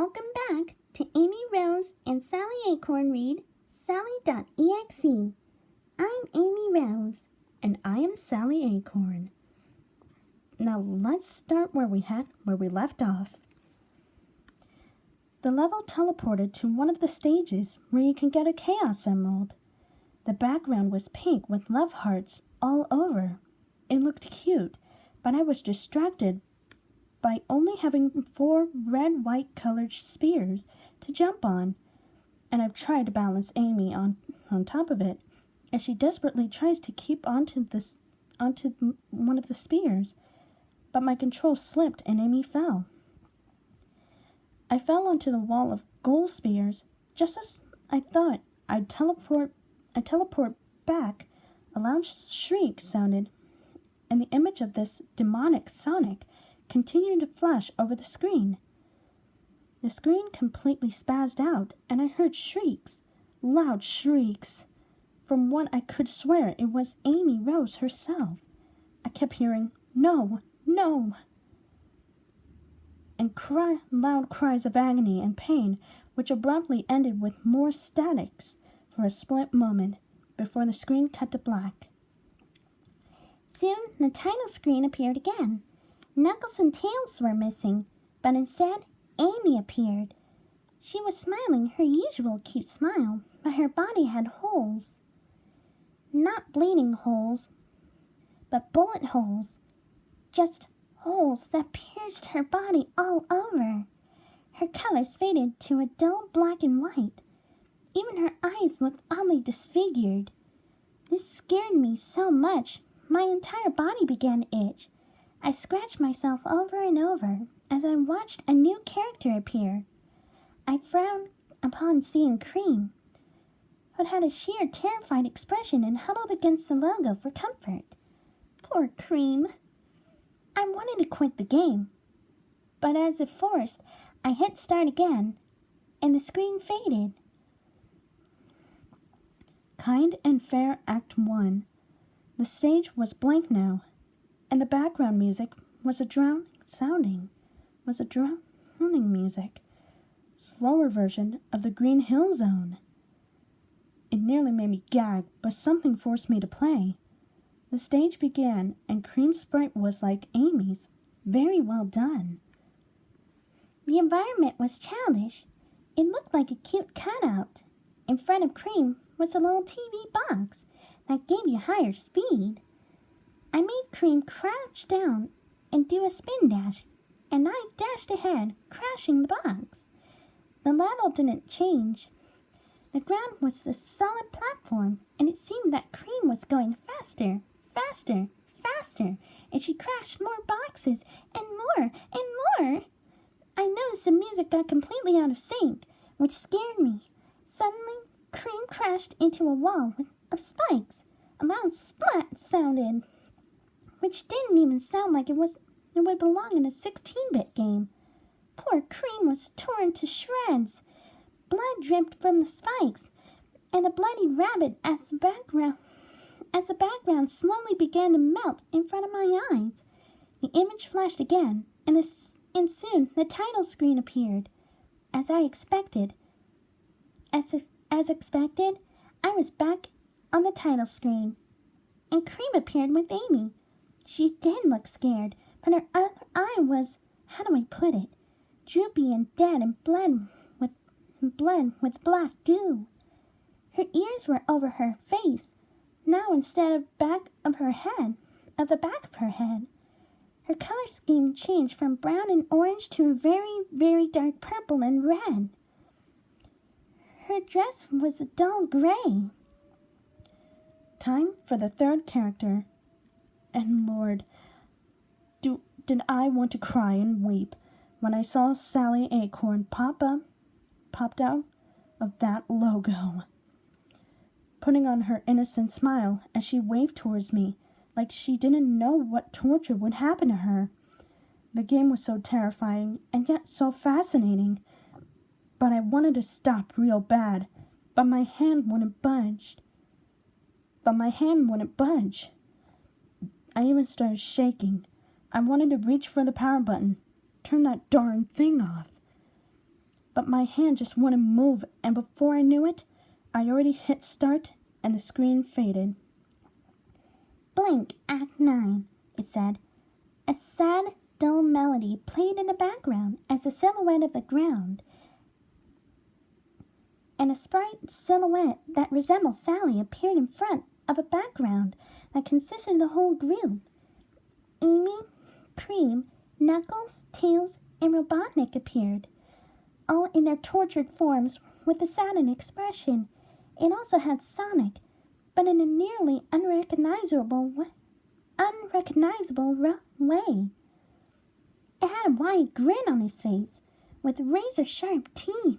Welcome back to Amy Rose and Sally Acorn read Sally.EXE. I'm Amy Rose. And I am Sally Acorn. Now let's start where we left off. The level teleported to one of the stages where you can get a Chaos Emerald. The background was pink with love hearts all over. It looked cute, but I was distracted by only having 4 red-white colored spears to jump on, and I've tried to balance Amy on top of it as she desperately tries to keep onto one of the spears, but my control slipped and Amy fell. I fell onto the wall of gold spears just as I thought I'd teleport back. A loud shriek sounded, and the image of this demonic Sonic continued to flash over the screen. The screen completely spazzed out, and I heard shrieks, loud shrieks. From what I could swear it was Amy Rose herself. I kept hearing, "No, no," and loud cries of agony and pain, which abruptly ended with more statics for a split moment before the screen cut to black. Soon the title screen appeared again. Knuckles and Tails were missing, but instead Amy appeared. She was smiling her usual cute smile, but her body had holes. Not bleeding holes, but bullet holes. Just holes that pierced her body all over. Her colors faded to a dull black and white. Even her eyes looked oddly disfigured. This scared me so much, my entire body began to itch. I scratched myself over and over as I watched a new character appear. I frowned upon seeing Cream, but had a sheer terrified expression and huddled against the logo for comfort. Poor Cream. I wanted to quit the game, but as if forced, I hit start again, and the screen faded. Kind and Fair Act 1. The stage was blank now, and the background music was a drowning music. Slower version of the Green Hill Zone. It nearly made me gag, but something forced me to play. The stage began, and Cream's sprite was like Amy's. Very well done. The environment was childish. It looked like a cute cutout. In front of Cream was a little TV box that gave you higher speed. I made Cream crouch down and do a spin dash, and I dashed ahead, crashing the box. The level didn't change. The ground was a solid platform, and it seemed that Cream was going faster, and she crashed more boxes, and more. I noticed the music got completely out of sync, which scared me. Suddenly, Cream crashed into a wall of spikes. A loud splat sounded, which didn't even sound like it would belong in a 16-bit game. Poor Cream was torn to shreds. Blood dripped from the spikes, and a bloody rabbit as the background slowly began to melt in front of my eyes. The image flashed again, and soon the title screen appeared. As expected, I was back on the title screen, and Cream appeared with Amy. She did look scared, but her other eye was, how do I put it, droopy and dead and bled with black dew. Her ears were over her face, now instead of the back of her head. Her color scheme changed from brown and orange to a very, very dark purple and red. Her dress was a dull gray. Time for the third character. And Lord, did I want to cry and weep when I saw Sally Acorn popped out of that logo, putting on her innocent smile as she waved towards me like she didn't know what torture would happen to her. The game was so terrifying and yet so fascinating, but I wanted to stop real bad, but my hand wouldn't budge. I even started shaking. I wanted to reach for the power button, turn that darn thing off. but my hand just wouldn't move, and before I knew it, I already hit start and the screen faded. Blink, Act 9, it said. A sad, dull melody played in the background as the silhouette of the ground and a sprite silhouette that resembled Sally appeared in front of a background that consisted of the whole group. Amy, Cream, Knuckles, Tails, and Robotnik appeared, all in their tortured forms with a saddened expression. It also had Sonic, but in a nearly unrecognizable way. It had a wide grin on his face, with razor-sharp teeth.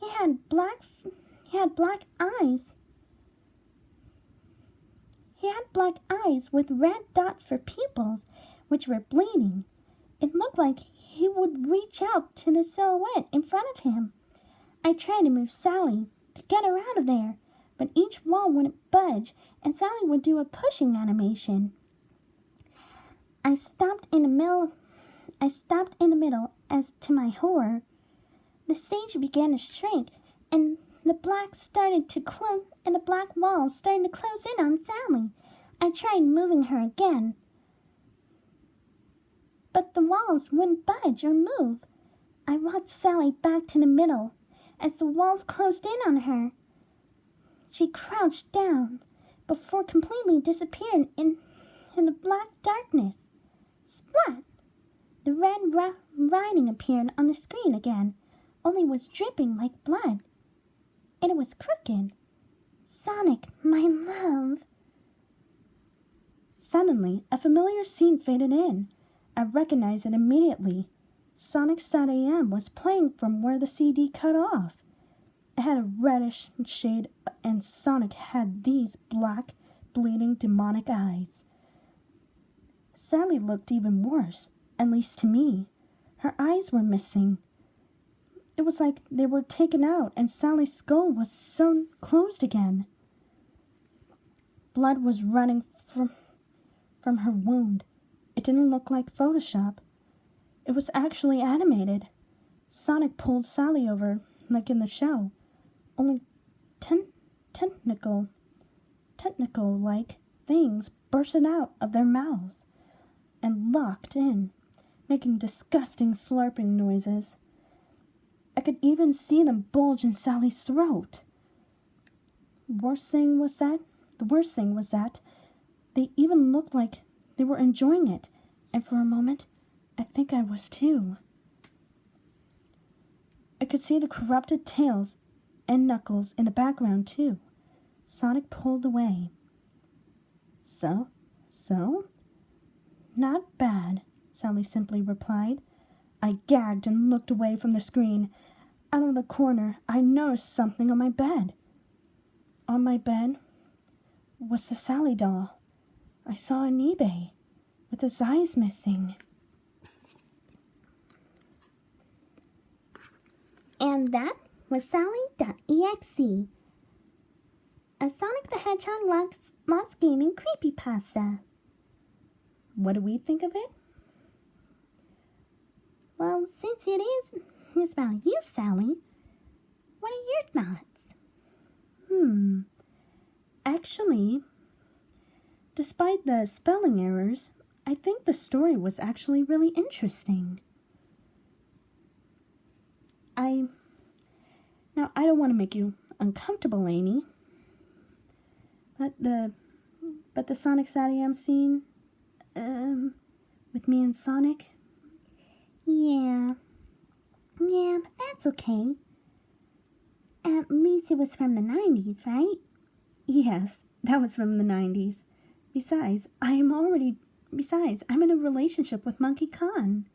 He had black eyes. He had black eyes with red dots for pupils, which were bleeding. It looked like he would reach out to the silhouette in front of him. I tried to move Sally to get her out of there, but each wall wouldn't budge, and Sally would do a pushing animation. I stopped in the middle, as to my horror, the stage began to shrink, and the black walls started to close in on Sally. I tried moving her again, but the walls wouldn't budge or move. I walked Sally back to the middle. As the walls closed in on her, she crouched down before completely disappearing in the black darkness. Splat! The red writing appeared on the screen again, only was dripping like blood, and it was crooked. Sonic, my love. Suddenly, a familiar scene faded in. I recognized it immediately. Sonic.EXE was playing from where the CD cut off. It had a reddish shade, and Sonic had these black, bleeding, demonic eyes. Sally looked even worse, at least to me. Her eyes were missing. It was like they were taken out, and Sally's skull was sewn closed again. Blood was running from her wound. It didn't look like Photoshop. It was actually animated. Sonic pulled Sally over, like in the show, only tentacle-like things bursted out of their mouths and locked in, making disgusting slurping noises. I could even see them bulge in Sally's throat. The worst thing was that they even looked like they were enjoying it, and for a moment, I think I was too. I could see the corrupted Tails and Knuckles in the background too. Sonic pulled away. So? Not bad, Sally simply replied. I gagged and looked away from the screen. Out of the corner, I noticed something on my bed. On my bed was the Sally doll I saw on eBay, with his eyes missing. And that was Sally.EXE, a Sonic the Hedgehog lost gaming creepypasta. What do we think of it? Well, since it is about you, Sally, what are your thoughts? Actually, despite the spelling errors, I think the story was actually really interesting. I don't want to make you uncomfortable, Amy, but the Sonic.EXE scene, with me and Sonic. Yeah, but that's okay. At least it was from the 90s, right? Yes, that was from the 90s. Besides, I'm in a relationship with Monkey Khan.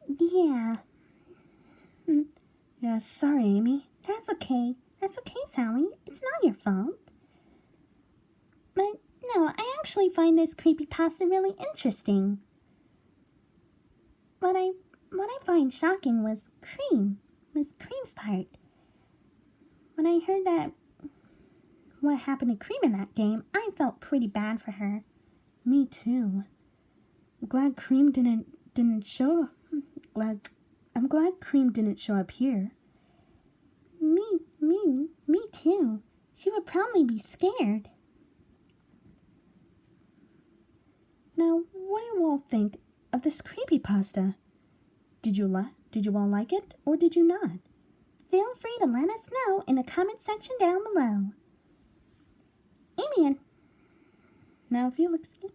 Yeah. Yeah, sorry, Amy. That's okay, Sally. It's not your fault. But no, I actually find this creepypasta really interesting. What I find shocking was Cream's part. When I heard that what happened to Cream in that game, I felt pretty bad for her. Me too. I'm glad Cream didn't show. Glad I'm glad Cream didn't show up here. Me too. She would probably be scared. Now, what do you all think of this creepypasta? Did you all like it, or did you not? Feel free to let us know in the comment section down below. Amen. Now, if you'll excuse...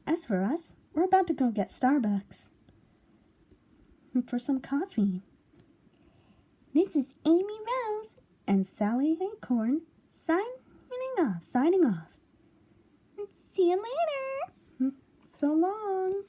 As for us, we're about to go get Starbucks for some coffee. This is Amy Rose and Sally Acorn signing off. See you later. So long.